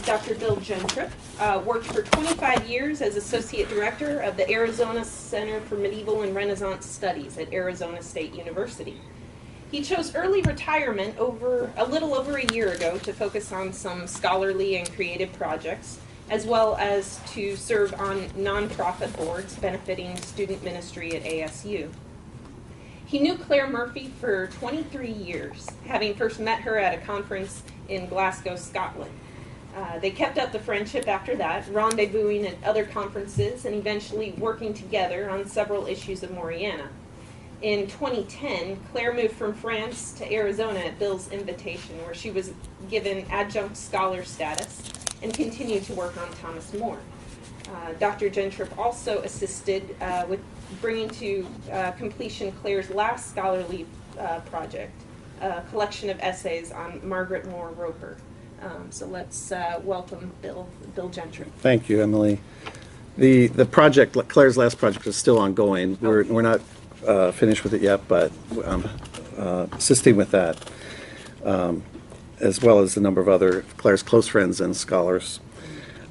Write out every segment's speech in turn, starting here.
Dr. Bill Gentrup worked for 25 years as Associate Director of the Arizona Center for Medieval and Renaissance Studies at Arizona State University. He chose early retirement a little over a year ago to focus on some scholarly and creative projects, as well as to serve on nonprofit boards benefiting student ministry at ASU. He knew Claire Murphy for 23 years, having first met her at a conference in Glasgow, Scotland. They kept up the friendship after that, rendezvousing at other conferences and eventually working together on several issues of Moriana. In 2010, Claire moved from France to Arizona at Bill's invitation, where she was given adjunct scholar status and continued to work on Thomas More. Dr. Gentrup also assisted with bringing to completion Claire's last scholarly project, a collection of essays on Margaret Moore Roper. So let's welcome Bill Gentrup. Thank you, Emily. The project, Claire's last project, is still ongoing. We're not finished with it yet, but I'm assisting with that, as well as a number of other Claire's close friends and scholars.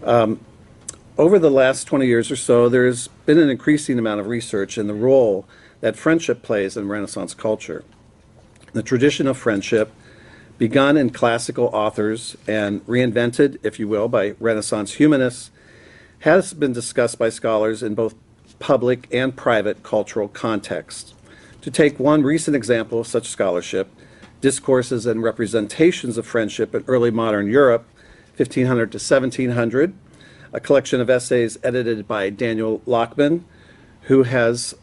Over the last 20 years or so, there's been an increasing amount of research in the role that friendship plays in Renaissance culture. The tradition of friendship, begun in classical authors and reinvented, if you will, by Renaissance humanists, has been discussed by scholars in both public and private cultural contexts. To take one recent example of such scholarship, Discourses and Representations of Friendship in Early Modern Europe, 1500 to 1700, a collection of essays edited by Daniel Lockman, who has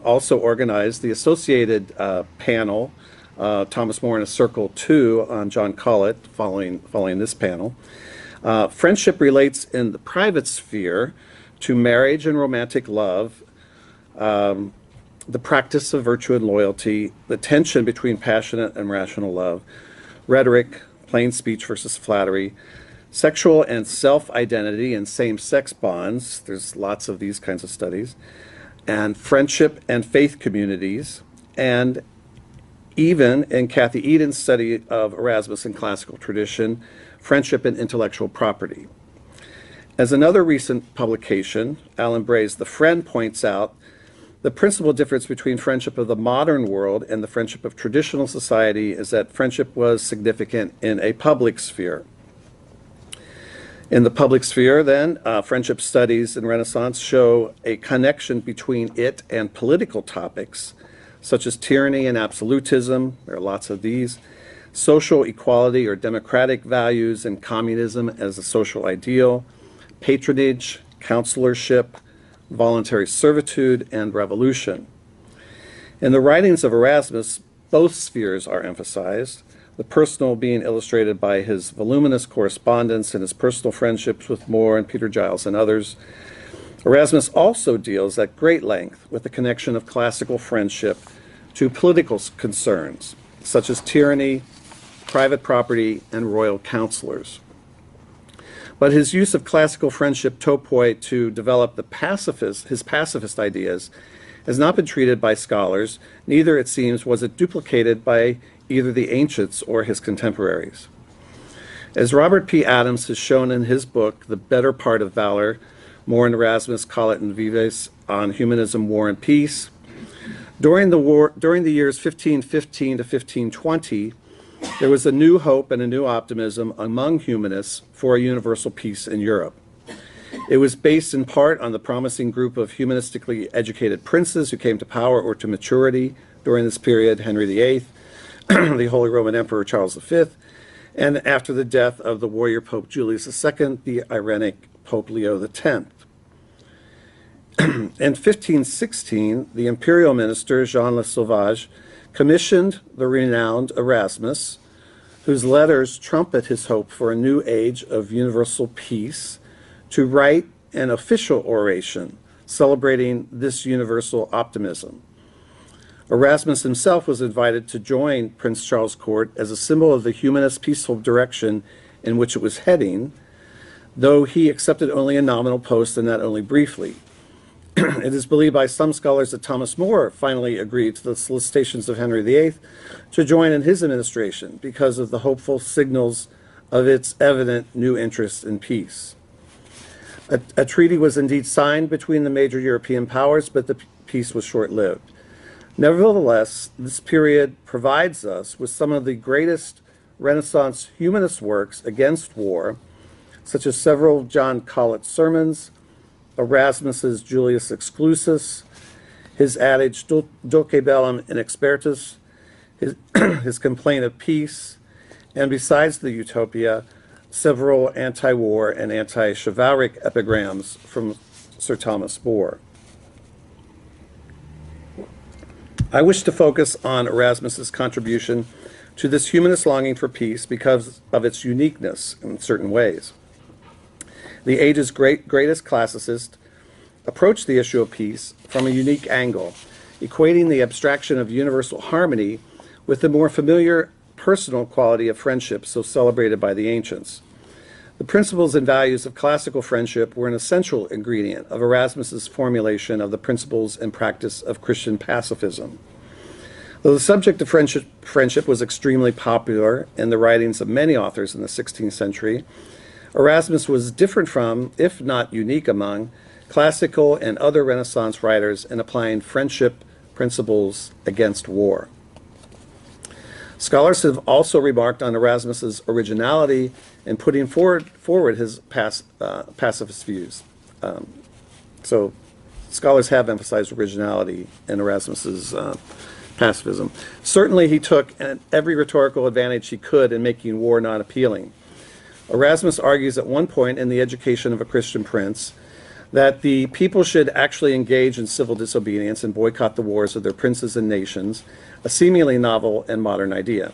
also organized the associated panel, Thomas More in a Circle 2 on John Collett, following this panel. Friendship relates in the private sphere to marriage and romantic love, the practice of virtue and loyalty, the tension between passionate and rational love, rhetoric, plain speech versus flattery, sexual and self-identity and same-sex bonds, there's lots of these kinds of studies, and friendship and faith communities, and even in Kathy Eden's study of Erasmus and classical tradition, friendship and intellectual property. As another recent publication, Alan Bray's The Friend points out, the principal difference between friendship of the modern world and the friendship of traditional society is that friendship was significant in a public sphere. In the public sphere, then, friendship studies in Renaissance show a connection between it and political topics, such as tyranny and absolutism, there are lots of these, social equality or democratic values and communism as a social ideal, patronage, counselorship, voluntary servitude, and revolution. In the writings of Erasmus, both spheres are emphasized, the personal being illustrated by his voluminous correspondence and his personal friendships with More and Peter Giles and others. Erasmus also deals at great length with the connection of classical friendship to political concerns, such as tyranny, private property, and royal counselors. But his use of classical friendship topoi to develop his pacifist ideas has not been treated by scholars, neither, it seems, was it duplicated by either the ancients or his contemporaries. As Robert P. Adams has shown in his book, The Better Part of Valor, More and Erasmus, Collett and Vives on Humanism, War and Peace, during the years 1515 to 1520, there was a new hope and a new optimism among humanists for a universal peace in Europe. It was based in part on the promising group of humanistically educated princes who came to power or to maturity during this period, Henry VIII, the Holy Roman Emperor Charles V, and after the death of the warrior Pope Julius II, the Irenic Pope Leo X. In 1516, the imperial minister Jean Le Sauvage commissioned the renowned Erasmus, whose letters trumpet his hope for a new age of universal peace, to write an official oration celebrating this universal optimism. Erasmus himself was invited to join Prince Charles' court as a symbol of the humanist peaceful direction in which it was heading, though he accepted only a nominal post and that only briefly. It is believed by some scholars that Thomas More finally agreed to the solicitations of Henry VIII to join in his administration because of the hopeful signals of its evident new interest in peace. A treaty was indeed signed between the major European powers, but the peace was short-lived. Nevertheless, this period provides us with some of the greatest Renaissance humanist works against war, such as several of John Collett's sermons, Erasmus's Julius Exclusus, his adage Dulce Bellum Inexpertus, his complaint of peace, and besides the Utopia, several anti-war and anti-chivalric epigrams from Sir Thomas More. I wish to focus on Erasmus's contribution to this humanist longing for peace because of its uniqueness in certain ways. The age's greatest classicist approached the issue of peace from a unique angle, equating the abstraction of universal harmony with the more familiar personal quality of friendship so celebrated by the ancients. The principles and values of classical friendship were an essential ingredient of Erasmus's formulation of the principles and practice of Christian pacifism. Though the subject of friendship was extremely popular in the writings of many authors in the 16th century, Erasmus was different from, if not unique among, classical and other Renaissance writers in applying friendship principles against war. Scholars have also remarked on Erasmus's originality in putting forward his pacifist views. So scholars have emphasized originality in Erasmus's pacifism. Certainly he took every rhetorical advantage he could in making war not appealing. Erasmus argues at one point in The Education of a Christian Prince that the people should actually engage in civil disobedience and boycott the wars of their princes and nations, a seemingly novel and modern idea.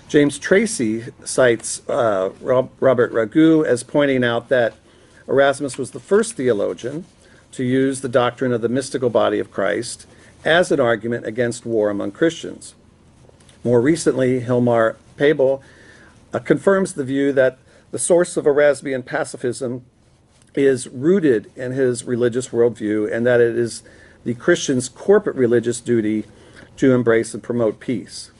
James Tracy cites Robert Ragu as pointing out that Erasmus was the first theologian to use the doctrine of the mystical body of Christ as an argument against war among Christians. More recently, Hilmar Pabel confirms the view that the source of Erasmian pacifism is rooted in his religious worldview and that it is the Christian's corporate religious duty to embrace and promote peace.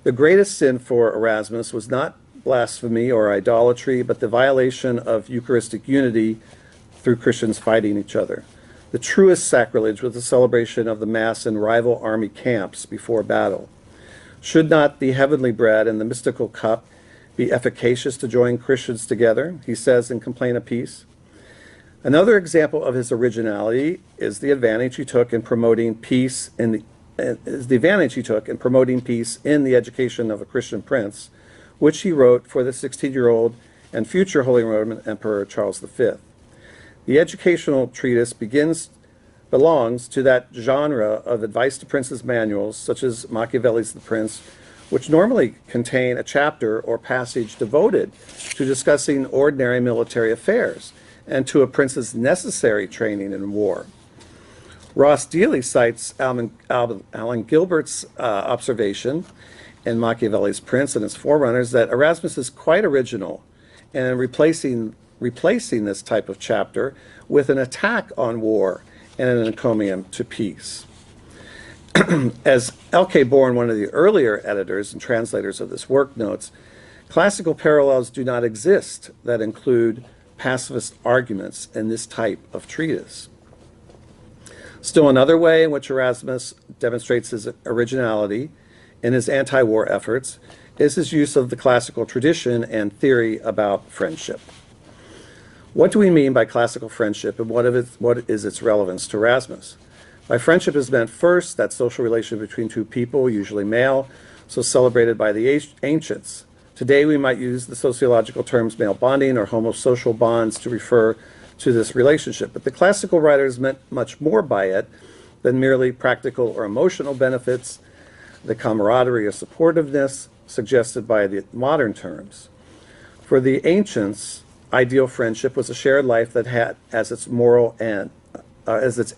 The greatest sin for Erasmus was not blasphemy or idolatry, but the violation of Eucharistic unity through Christians fighting each other. The truest sacrilege was the celebration of the Mass in rival army camps before battle. Should not the heavenly bread and the mystical cup be efficacious to join Christians together, he says in Complaint of Peace? Another example of his originality is the advantage he took in promoting peace in the Education of a Christian Prince, which he wrote for the 16-year-old and future Holy Roman Emperor Charles V. The educational treatise belongs to that genre of advice to princes manuals, such as Machiavelli's The Prince, which normally contain a chapter or passage devoted to discussing ordinary military affairs and to a prince's necessary training in war. Ross Dealey cites Alan Gilbert's observation in Machiavelli's Prince and its forerunners that Erasmus is quite original in replacing this type of chapter with an attack on war and an encomium to peace. As L.K. Bourne, one of the earlier editors and translators of this work, notes, classical parallels do not exist that include pacifist arguments in this type of treatise. Still another way in which Erasmus demonstrates his originality in his anti-war efforts is his use of the classical tradition and theory about friendship. What do we mean by classical friendship, and what is its relevance to Erasmus? By friendship is meant first that social relation between two people, usually male, so celebrated by the ancients. Today we might use the sociological terms male bonding or homosocial bonds to refer to this relationship, but the classical writers meant much more by it than merely practical or emotional benefits, the camaraderie or supportiveness suggested by the modern terms. For the ancients, ideal friendship was a shared life that had as its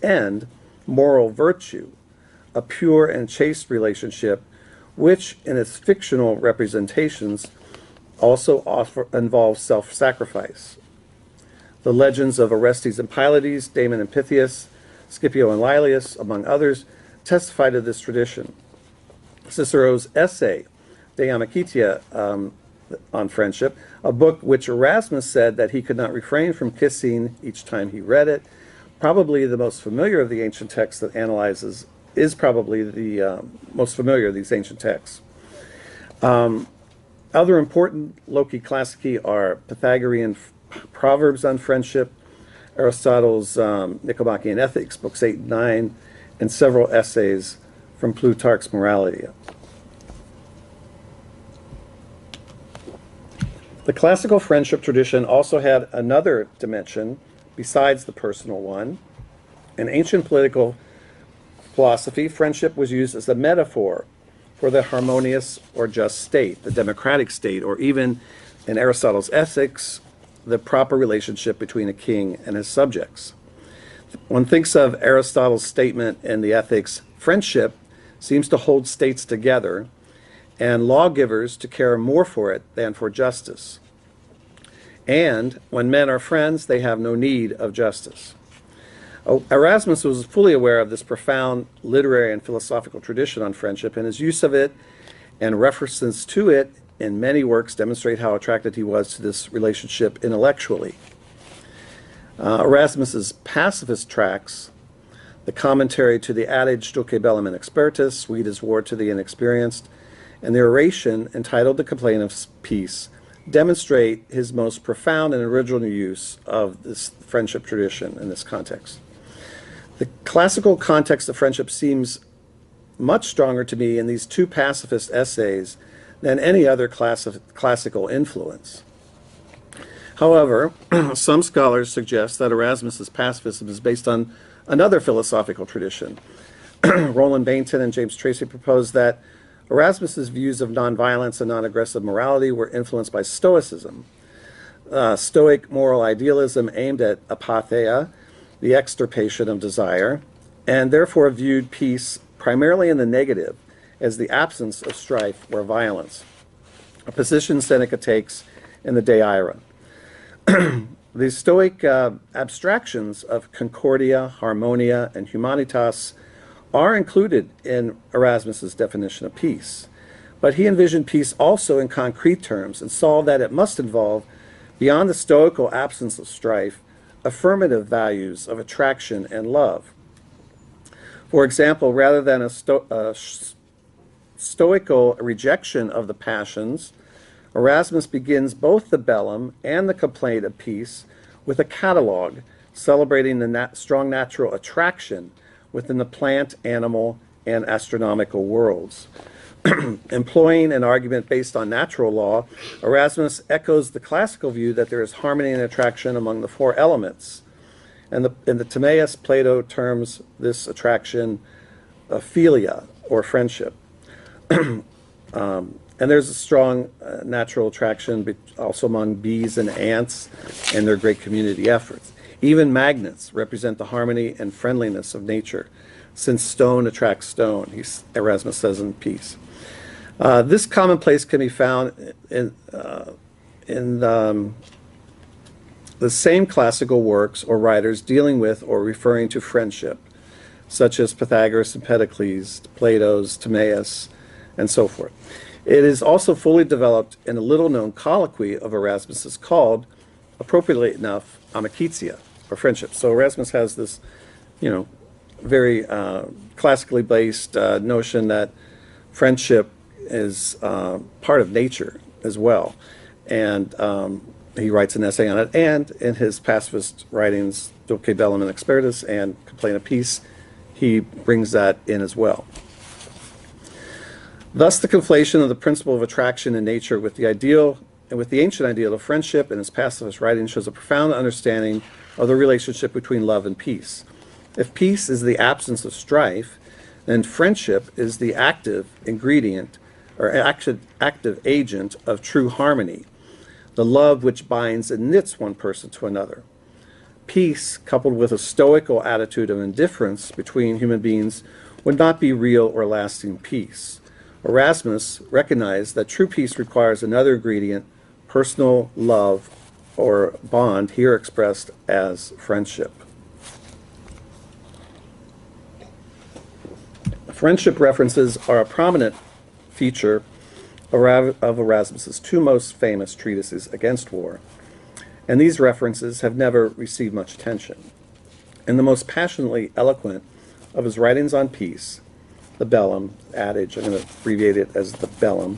end moral virtue, a pure and chaste relationship which in its fictional representations also involves self-sacrifice. The legends of Orestes and Pylades, Damon and Pythias, Scipio and Laelius, among others, testify to this tradition. Cicero's essay, De Amicitia, on friendship, a book which Erasmus said that he could not refrain from kissing each time he read it. Probably the most familiar of the ancient texts that analyzes is probably the most familiar of these ancient texts. Other important loci classici are Pythagorean proverbs on friendship, Aristotle's Nicomachean Ethics, books 8 and 9, and several essays from Plutarch's Moralia. The classical friendship tradition also had another dimension besides the personal one. In ancient political philosophy, friendship was used as a metaphor for the harmonious or just state, the democratic state, or even in Aristotle's Ethics, the proper relationship between a king and his subjects. One thinks of Aristotle's statement in the Ethics, friendship seems to hold states together and lawgivers to care more for it than for justice. And when men are friends, they have no need of justice. Erasmus was fully aware of this profound literary and philosophical tradition on friendship, and his use of it and references to it in many works demonstrate how attracted he was to this relationship intellectually. Erasmus's pacifist tracts, the commentary to the adage Dulce bellum inexpertus, sweet is war to the inexperienced, and the oration entitled The Complaint of Peace, demonstrate his most profound and original use of this friendship tradition in this context. The classical context of friendship seems much stronger to me in these two pacifist essays than any other classical influence. However, some scholars suggest that Erasmus's pacifism is based on another philosophical tradition. Roland Bainton and James Tracy propose that Erasmus's views of nonviolence and non-aggressive morality were influenced by Stoicism. Stoic moral idealism aimed at apatheia, the extirpation of desire, and therefore viewed peace primarily in the negative as the absence of strife or violence, a position Seneca takes in the De Ira. The Stoic abstractions of concordia, harmonia, and humanitas are included in Erasmus's definition of peace, but he envisioned peace also in concrete terms and saw that it must involve, beyond the stoical absence of strife, affirmative values of attraction and love. For example, rather than a stoical rejection of the passions, Erasmus begins both the Bellum and the Complaint of Peace with a catalogue celebrating the strong natural attraction within the plant, animal, and astronomical worlds. Employing an argument based on natural law, Erasmus echoes the classical view that there is harmony and attraction among the four elements. And in the Timaeus, Plato terms this attraction philia, or friendship. And there's a strong natural attraction also among bees and ants and their great community efforts. Even magnets represent the harmony and friendliness of nature, since stone attracts stone, Erasmus says in Peace. This commonplace can be found in the same classical works or writers dealing with or referring to friendship, such as Pythagoras and Empedocles, Plato's Timaeus, and so forth. It is also fully developed in a little-known colloquy of Erasmus's called, appropriately enough, amicitia, or friendship. So Erasmus has this, very classically based notion that friendship is part of nature as well. And he writes an essay on it. And in his pacifist writings, Dulce bellum inexpertus and Complaint of Peace, he brings that in as well. Thus, the conflation of the principle of attraction in nature with the ideal and with the ancient ideal of friendship in his pacifist writing shows a profound understanding of the relationship between love and peace. If peace is the absence of strife, then friendship is the active ingredient or active agent of true harmony, the love which binds and knits one person to another. Peace, coupled with a stoical attitude of indifference between human beings, would not be real or lasting peace. Erasmus recognized that true peace requires another ingredient, personal love or bond, here expressed as friendship. Friendship references are a prominent feature of Erasmus's two most famous treatises against war, and these references have never received much attention. In the most passionately eloquent of his writings on peace, the Bellum adage, I'm going to abbreviate it as the Bellum,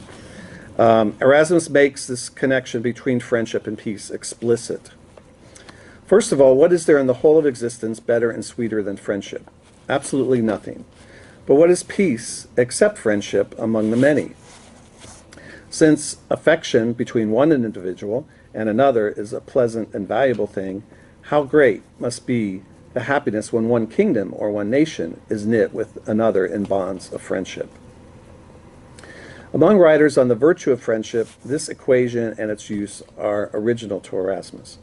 Erasmus makes this connection between friendship and peace explicit. First of all, what is there in the whole of existence better and sweeter than friendship? Absolutely nothing. But what is peace except friendship among the many? Since affection between one individual and another is a pleasant and valuable thing, how great must be the happiness when one kingdom or one nation is knit with another in bonds of friendship. Among writers on the virtue of friendship, this equation and its use are original to Erasmus.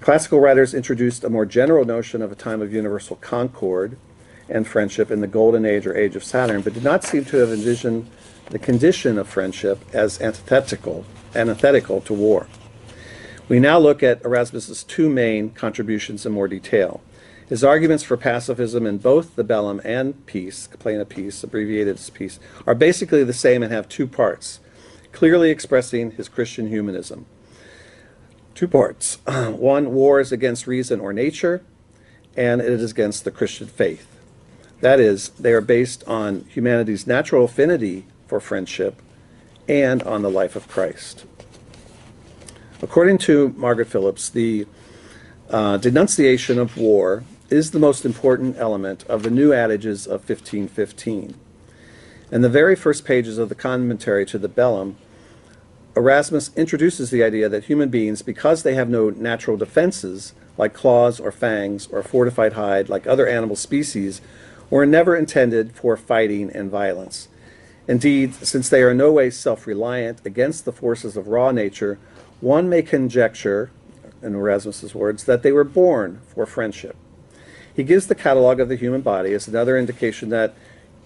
Classical writers introduced a more general notion of a time of universal concord and friendship in the Golden Age or Age of Saturn, but did not seem to have envisioned the condition of friendship as antithetical to war. We now look at Erasmus's two main contributions in more detail. His arguments for pacifism in both the Bellum and Peace, Complaint of Peace, abbreviated as Peace, are basically the same and have two parts, clearly expressing his Christian humanism. Two parts. One, war is against reason or nature, and it is against the Christian faith. That is, they are based on humanity's natural affinity for friendship and on the life of Christ. According to Margaret Phillips, the denunciation of war is the most important element of the new adages of 1515. In the very first pages of the commentary to the Bellum, Erasmus introduces the idea that human beings, because they have no natural defenses, like claws or fangs, or fortified hide, like other animal species, were never intended for fighting and violence. Indeed, since they are in no way self-reliant against the forces of raw nature, one may conjecture, in Erasmus's words, that they were born for friendship. He gives the catalogue of the human body as another indication that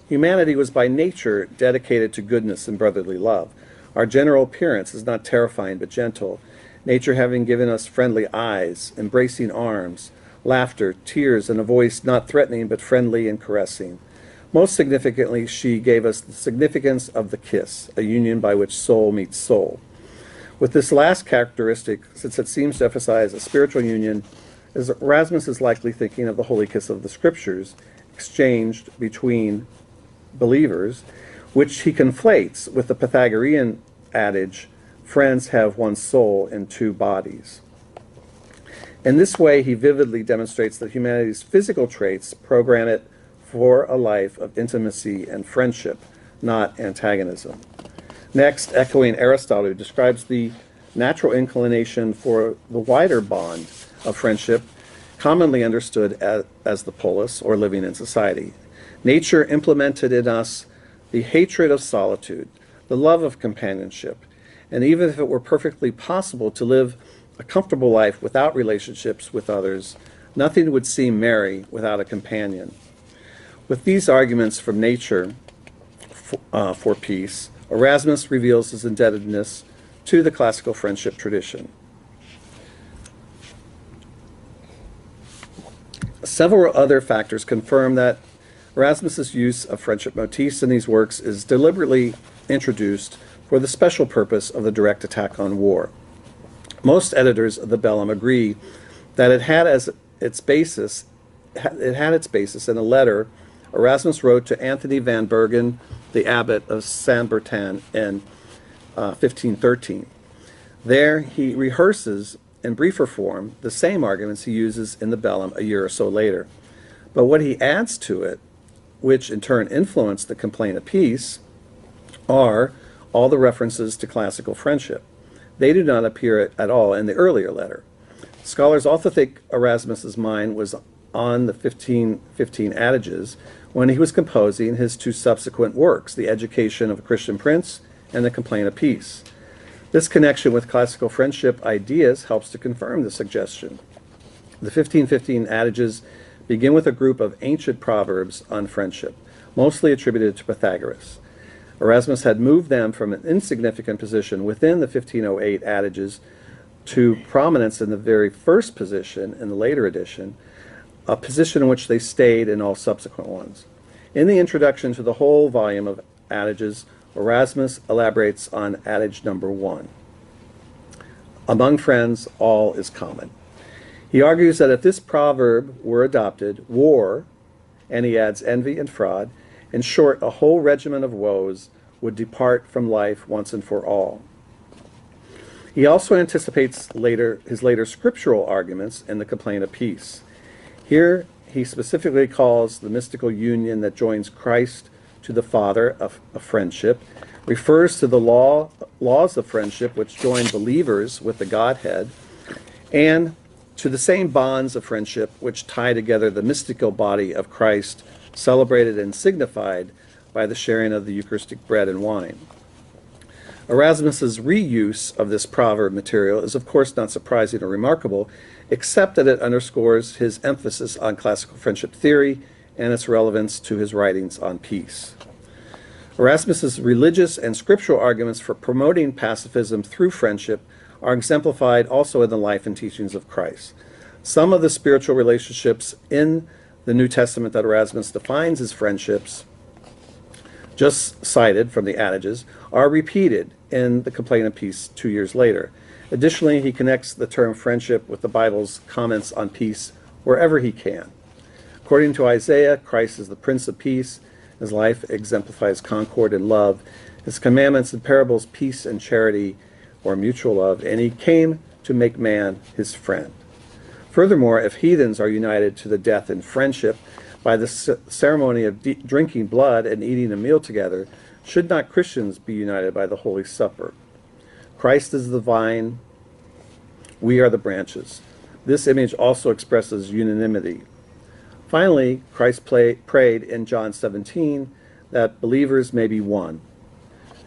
humanity was by nature dedicated to goodness and brotherly love. Our general appearance is not terrifying but gentle, nature having given us friendly eyes, embracing arms, laughter, tears, and a voice not threatening but friendly and caressing. Most significantly, she gave us the significance of the kiss, a union by which soul meets soul. With this last characteristic, since it seems to emphasize a spiritual union, Erasmus is likely thinking of the holy kiss of the Scriptures, exchanged between believers, which he conflates with the Pythagorean adage, friends have one soul in two bodies. In this way, he vividly demonstrates that humanity's physical traits program it for a life of intimacy and friendship, not antagonism. Next, echoing Aristotle, who describes the natural inclination for the wider bond of friendship, commonly understood as the polis, or living in society. Nature implemented in us the hatred of solitude, the love of companionship, and even if it were perfectly possible to live a comfortable life without relationships with others, nothing would seem merry without a companion. With these arguments from nature for peace, Erasmus reveals his indebtedness to the classical friendship tradition. Several other factors confirm that Erasmus's use of friendship motifs in these works is deliberately introduced for the special purpose of the direct attack on war. Most editors of the Bellum agree that it had its basis in a letter Erasmus wrote to Anthony van Bergen, the abbot of Saint Bertin, in 1513. There he rehearses in briefer form the same arguments he uses in the Bellum a year or so later. But what he adds to it, which in turn influenced the Complaint of Peace, are all the references to classical friendship. They do not appear at all in the earlier letter. Scholars also think Erasmus's mind was on the 1515 adages when he was composing his two subsequent works, The Education of a Christian Prince and The Complaint of Peace. This connection with classical friendship ideas helps to confirm the suggestion. The 1515 adages begin with a group of ancient proverbs on friendship, mostly attributed to Pythagoras. Erasmus had moved them from an insignificant position within the 1508 adages to prominence in the very first position in the later edition, a position in which they stayed in all subsequent ones. In the introduction to the whole volume of adages, Erasmus elaborates on adage number 1. Among friends, all is common. He argues that if this proverb were adopted, war, and he adds envy and fraud, in short, a whole regiment of woes would depart from life once and for all. He also anticipates his later scriptural arguments in the Complaint of Peace. Here, he specifically calls the mystical union that joins Christ to the Father of friendship, refers to the laws of friendship which join believers with the Godhead, and to the same bonds of friendship which tie together the mystical body of Christ, celebrated and signified by the sharing of the Eucharistic bread and wine. Erasmus's reuse of this proverb material is of course not surprising or remarkable, except that it underscores his emphasis on classical friendship theory and its relevance to his writings on peace. Erasmus's religious and scriptural arguments for promoting pacifism through friendship are exemplified also in the life and teachings of Christ. Some of the spiritual relationships in the New Testament that Erasmus defines as friendships, just cited from the adages, are repeated in the Complaint of Peace 2 years later. Additionally, he connects the term friendship with the Bible's comments on peace wherever he can. According to Isaiah, Christ is the Prince of Peace. His life exemplifies concord and love. His commandments and parables, peace and charity, or mutual love, and he came to make man his friend. Furthermore, if heathens are united to the death in friendship by the ceremony of drinking blood and eating a meal together, should not Christians be united by the Holy Supper? Christ is the vine, we are the branches. This image also expresses unanimity. Finally, Christ prayed in John 17 that believers may be one.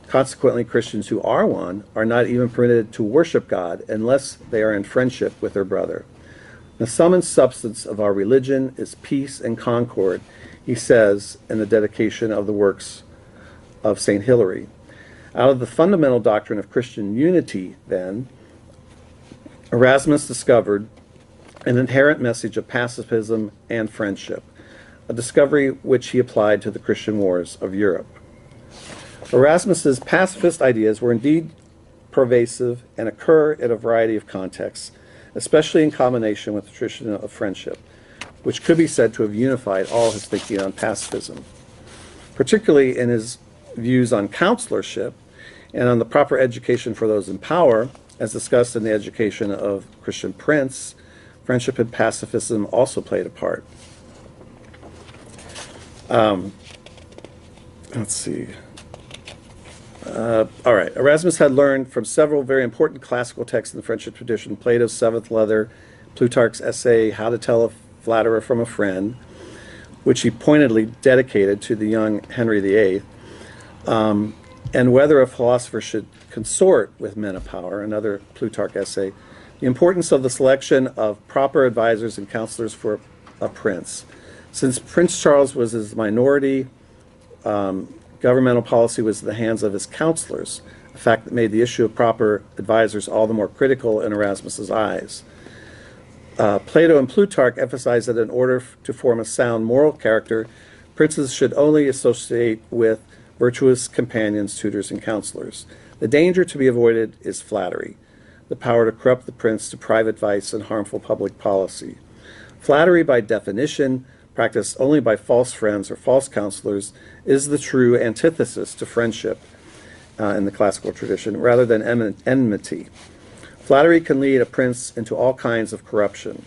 Consequently, Christians who are one are not even permitted to worship God unless they are in friendship with their brother. The sum and substance of our religion is peace and concord, he says in the dedication of the works of St. Hilary. Out of the fundamental doctrine of Christian unity, then, Erasmus discovered an inherent message of pacifism and friendship, a discovery which he applied to the Christian wars of Europe. Erasmus's pacifist ideas were indeed pervasive and occur in a variety of contexts, especially in combination with the tradition of friendship, which could be said to have unified all his thinking on pacifism, particularly in his views on counselorship and on the proper education for those in power, as discussed in the education of Christian Prince. Friendship and pacifism also played a part. Let's see. All right. Erasmus had learned from several very important classical texts in the friendship tradition: Plato's Seventh Letter, Plutarch's essay, How to Tell a Flatterer from a Friend, which he pointedly dedicated to the young Henry VIII, and Whether a Philosopher Should Consort with Men of Power, another Plutarch essay, the importance of the selection of proper advisors and counselors for a prince. Since Prince Charles was his minority, governmental policy was in the hands of his counselors, a fact that made the issue of proper advisors all the more critical in Erasmus's eyes. Plato and Plutarch emphasized that in order to form a sound moral character, princes should only associate with virtuous companions, tutors, and counselors. The danger to be avoided is flattery, the power to corrupt the prince to private vice and harmful public policy. Flattery, by definition, practiced only by false friends or false counselors, is the true antithesis to friendship in the classical tradition, rather than enmity. Flattery can lead a prince into all kinds of corruption.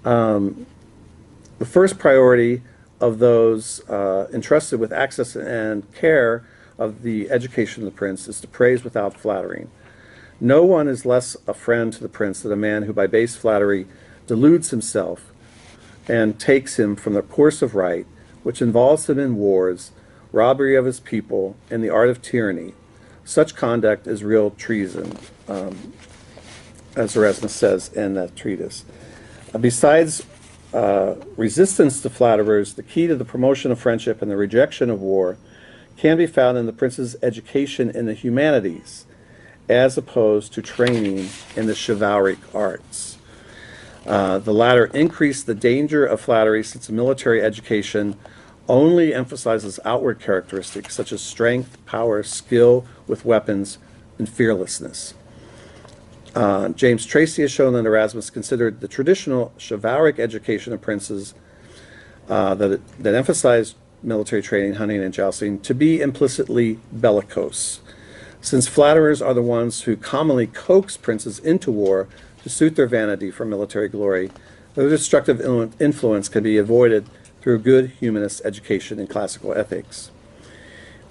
The first priority of those entrusted with access and care of the education of the prince is to praise without flattering. No one is less a friend to the prince than a man who by base flattery deludes himself and takes him from the course of right, which involves him in wars, robbery of his people, and the art of tyranny. Such conduct is real treason, as Erasmus says in that treatise. Besides resistance to flatterers, the key to the promotion of friendship and the rejection of war can be found in the prince's education in the humanities, as opposed to training in the chivalric arts. The latter increased the danger of flattery, since a military education only emphasizes outward characteristics such as strength, power, skill with weapons, and fearlessness. James Tracy has shown that Erasmus considered the traditional chivalric education of princes that emphasized military training, hunting, and jousting to be implicitly bellicose. Since flatterers are the ones who commonly coax princes into war to suit their vanity for military glory, their destructive influence can be avoided through good humanist education in classical ethics.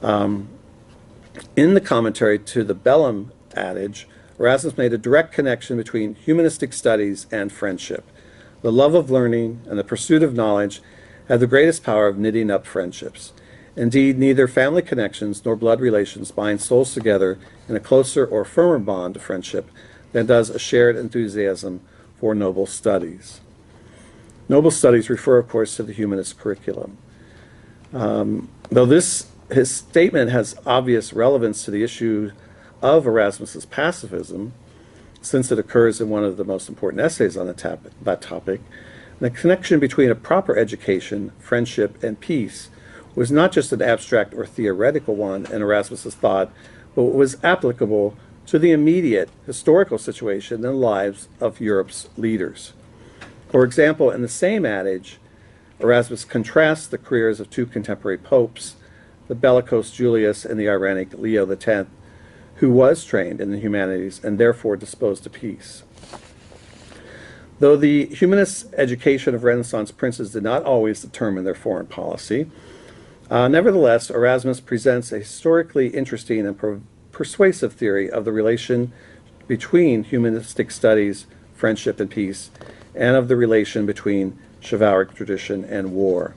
In the commentary to the Bellum adage, Erasmus made a direct connection between humanistic studies and friendship. The love of learning and the pursuit of knowledge have the greatest power of knitting up friendships. Indeed, neither family connections nor blood relations bind souls together in a closer or firmer bond of friendship than does a shared enthusiasm for noble studies. Noble studies refer, of course, to the humanist curriculum. Though his statement has obvious relevance to the issue of Erasmus's pacifism, since it occurs in one of the most important essays on that topic, the connection between a proper education, friendship, and peace was not just an abstract or theoretical one in Erasmus's thought, but was applicable to the immediate historical situation in the lives of Europe's leaders. For example, in the same adage, Erasmus contrasts the careers of two contemporary popes, the bellicose Julius and the ironic Leo X, who was trained in the humanities and therefore disposed to peace. Though the humanist education of Renaissance princes did not always determine their foreign policy, nevertheless, Erasmus presents a historically interesting and persuasive theory of the relation between humanistic studies, friendship, and peace, and of the relation between chivalric tradition and war.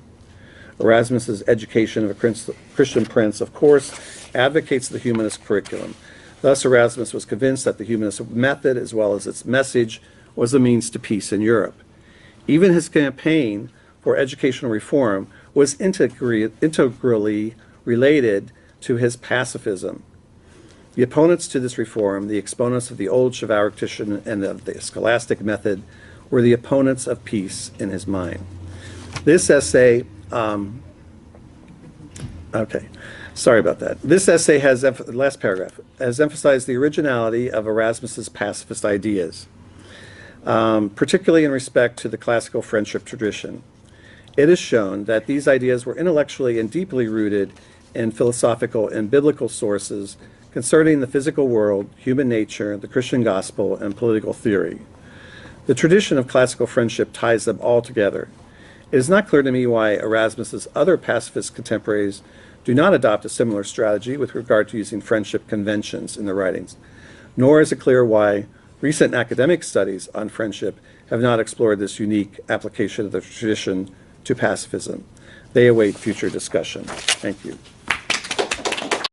Erasmus's education of a Christian prince, of course, advocates the humanist curriculum. Thus, Erasmus was convinced that the humanist method, as well as its message, was a means to peace in Europe. Even his campaign for educational reform was integrally related to his pacifism. The opponents to this reform, the exponents of the old chivalric tradition and of the scholastic method, were the opponents of peace in his mind. This essay, sorry about that. This essay has, last paragraph, has emphasized the originality of Erasmus's pacifist ideas, particularly in respect to the classical friendship tradition. It is shown that these ideas were intellectually and deeply rooted in philosophical and biblical sources concerning the physical world, human nature, the Christian gospel, and political theory. The tradition of classical friendship ties them all together. It is not clear to me why Erasmus's other pacifist contemporaries do not adopt a similar strategy with regard to using friendship conventions in their writings, nor is it clear why recent academic studies on friendship have not explored this unique application of the tradition to pacifism. They await future discussion. Thank you.